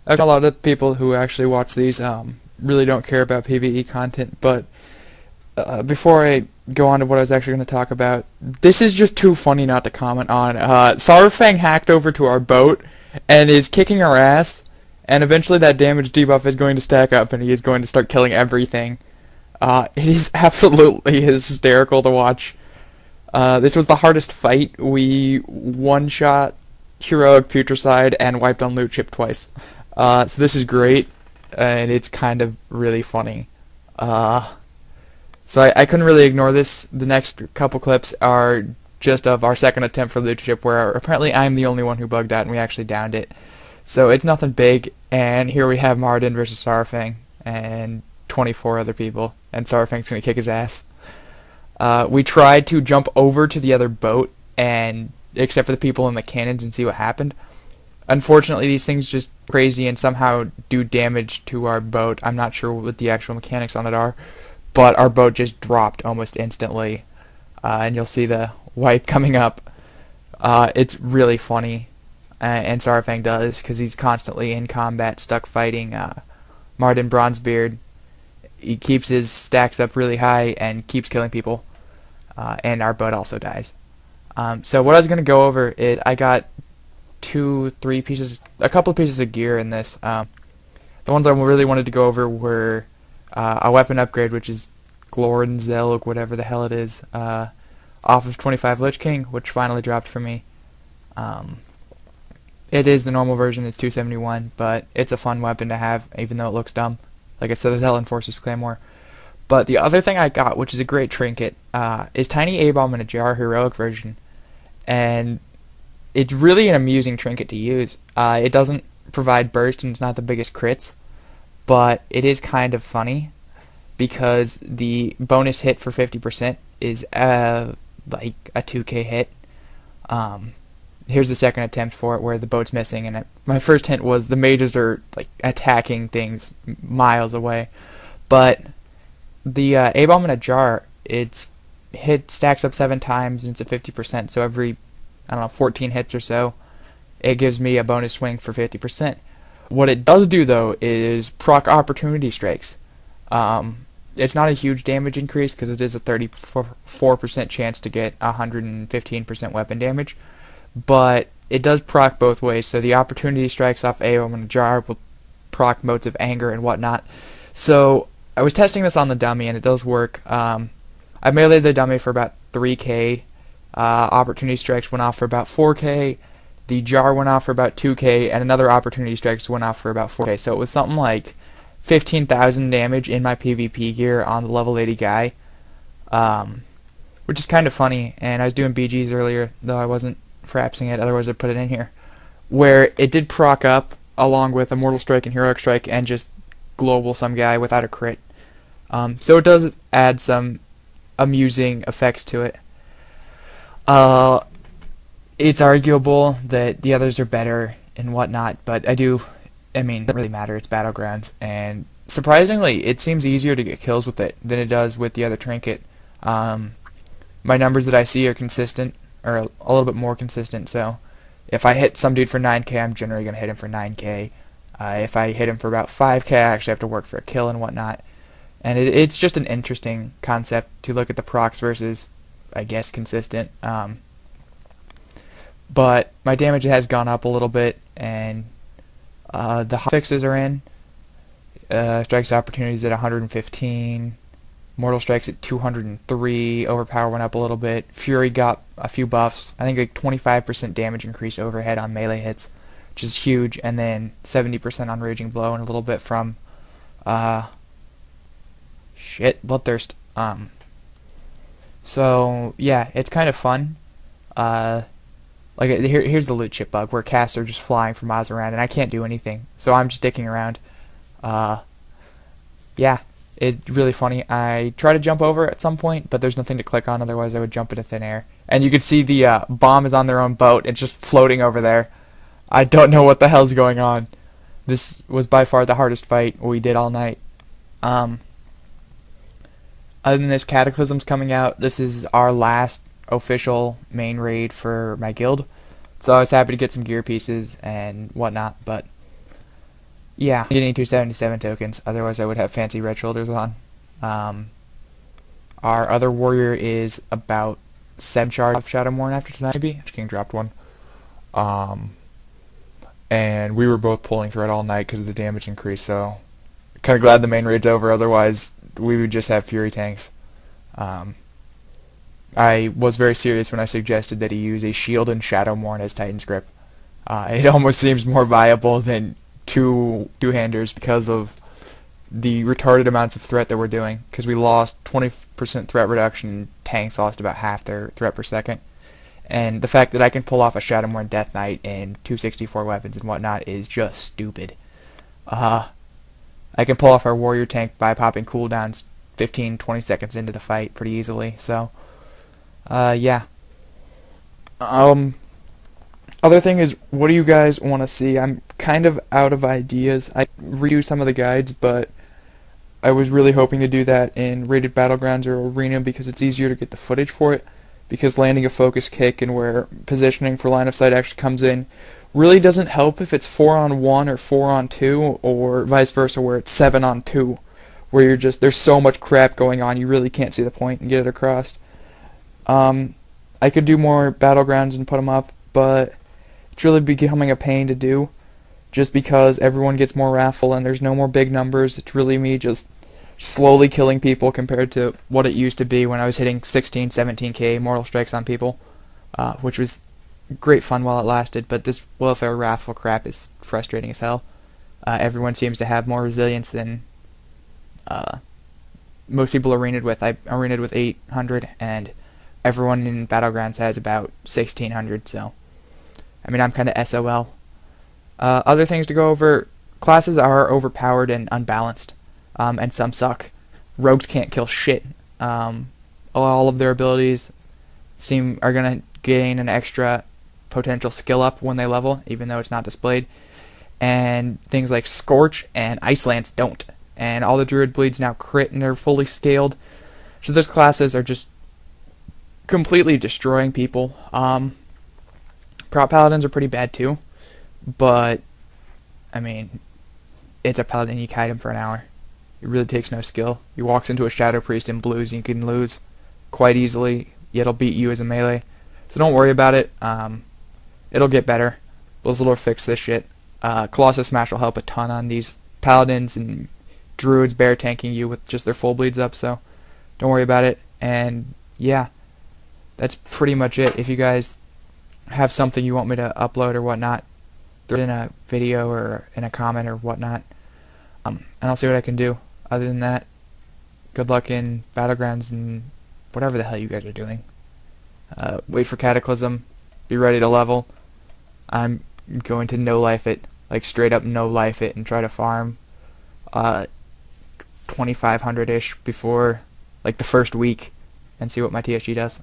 A lot of people who actually watch these really don't care about PvE content, but before I go on to what I was actually going to talk about, this is just too funny not to comment on. Sarfang hacked over to our boat and is kicking our ass, and eventually that damage debuff is going to stack up and he is going to start killing everything. It is absolutely hysterical to watch. This was the hardest fight. We one-shot Heroic Putricide and wiped on Lootship twice. So this is great, and it's kind of really funny. So I couldn't really ignore this. The next couple clips are just of our second attempt for Lootship, where apparently I'm the only one who bugged out and we actually downed it. So it's nothing big, and here we have Marden versus Sarfang, and 24 other people, and Sarfang's going to kick his ass. We tried to jump over to the other boat, and except for the people in the cannons, and see what happened. Unfortunately, these things just crazy and somehow do damage to our boat. I'm not sure what the actual mechanics on it are, but our boat just dropped almost instantly, and you'll see the wipe coming up. It's really funny, and Sarfang does, because he's constantly in combat, stuck fighting Marden Bronzebeard. He keeps his stacks up really high and keeps killing people, and our boat also dies. So what I was going to go over is I got a couple of pieces of gear in this. The ones I really wanted to go over were a weapon upgrade, which is Glornzelg, whatever the hell it is, off of 25 Lich King, which finally dropped for me. It is the normal version, it's 271, but it's a fun weapon to have, even though it looks dumb, like a Citadel Enforcer's Claymore. But the other thing I got, which is a great trinket, is Tiny A-Bomb in a Jar Heroic version. And it's really an amusing trinket to use. It doesn't provide burst and it's not the biggest crits, but it is kind of funny because the bonus hit for 50% is like a 2k hit. Here's the second attempt for it where the boat's missing, and my first hint was the mages are like attacking things miles away. But the A-Bomb in a Jar, its hit stacks up 7 times and it's at 50%, so every, I don't know, 14 hits or so, it gives me a bonus swing for 50%. What it does do, though, is proc Opportunity Strikes. It's not a huge damage increase because it is a 34% chance to get 115% weapon damage, but it does proc both ways, so the Opportunity Strikes off A-Bomb in a Jar will proc Motes of Anger and whatnot. So I was testing this on the dummy, and it does work. I meleeed the dummy for about 3k. Opportunity Strikes went off for about 4k. The Jar went off for about 2k, and another Opportunity Strikes went off for about 4k. So it was something like 15,000 damage in my PvP gear on the level 80 guy, which is kind of funny. And I was doing BGs earlier, though I wasn't frapsing it, otherwise I'd put it in here, where it did proc up along with Immortal Strike and Heroic Strike and just global some guy without a crit. So it does add some amusing effects to it. It's arguable that the others are better and whatnot, but I mean, it doesn't really matter, it's Battlegrounds, and surprisingly, it seems easier to get kills with it than it does with the other trinket. My numbers that I see are consistent, or a little bit more consistent, so if I hit some dude for 9k, I'm generally going to hit him for 9k. If I hit him for about 5k, I actually have to work for a kill and whatnot. And it's just an interesting concept to look at the procs versus, I guess, consistent. But my damage has gone up a little bit, and the hot fixes are in. Strikes opportunities at 115. Mortal Strikes at 203. Overpower went up a little bit. Fury got a few buffs. I think like 25% damage increase overhead on melee hits, which is huge, and then 70% on Raging Blow and a little bit from Bloodthirst. So yeah, it's kind of fun. Like here's the Lootship bug where casts are just flying for miles around and I can't do anything, so I'm just dicking around. Yeah, it's really funny. I try to jump over at some point, but there's nothing to click on, otherwise I would jump into thin air. And you can see the bomb is on their own boat. It's just floating over there. I don't know what the hell's going on. This was by far the hardest fight we did all night. Other than this, Cataclysm's coming out. This is our last official main raid for my guild, so I was happy to get some gear pieces and whatnot, but Yeah, you need 277 tokens, otherwise I would have fancy red shoulders on. Um, our other warrior is about 7 shards of Shadowmourne after tonight, maybe. King dropped one. Um, and we were both pulling thread all night because of the damage increase, so kind of glad the main raid's over, otherwise we would just have Fury tanks. I was very serious when I suggested that he use a shield and Shadowmourne as Titan's Grip. It almost seems more viable than two-handers because of the retarded amounts of threat that we're doing, because we lost 20% threat reduction, tanks lost about half their threat per second. And the fact that I can pull off a Shadowmourne Death Knight and 264 weapons and whatnot is just stupid. I can pull off our warrior tank by popping cooldowns 15-20 seconds into the fight pretty easily, so yeah. Other thing is, what do you guys want to see? I'm kind of out of ideas. I redo some of the guides, but I was really hoping to do that in Rated Battlegrounds or Arena because it's easier to get the footage for it, because landing a focus kick and where positioning for line of sight actually comes in really doesn't help if it's 4-on-1 or 4-on-2 or vice versa where it's 7-on-2, where you're just, there's so much crap going on you really can't see the point and get it across. I could do more battlegrounds and put them up, but it's really becoming a pain to do just because everyone gets more raffle and there's no more big numbers. It's really me just slowly killing people compared to what it used to be when I was hitting 16, 17k mortal strikes on people, which was great fun while it lasted, but this welfare raffle crap is frustrating as hell. Everyone seems to have more resilience than most people arenaed with. I arenaed with 800 and everyone in Battlegrounds has about 1600, so I mean I'm kind of SOL. Other things to go over: classes are overpowered and unbalanced, and some suck. Rogues can't kill shit. All of their abilities are gonna gain an extra potential skill up when they level, even though it's not displayed. And things like Scorch and Ice Lance don't. And all the Druid bleeds now crit and they're fully scaled. So those classes are just completely destroying people. Prop Paladins are pretty bad too, but I mean, it's a Paladin, you kite him for an hour. It really takes no skill. He walks into a Shadow Priest and blues, you can lose quite easily, yet it'll beat you as a melee. So don't worry about it. It'll get better. Blizzard will fix this shit. Colossus Smash will help a ton on these Paladins and Druids bear tanking you with just their full bleeds up, so don't worry about it. And yeah, that's pretty much it. If you guys have something you want me to upload or whatnot, throw it in a video or in a comment or whatnot, and I'll see what I can do. Other than that, good luck in Battlegrounds and whatever the hell you guys are doing. Wait for Cataclysm, be ready to level. I'm going to no-life it, like straight up no-life it, and try to farm 2500-ish before like the first week and see what my TSG does.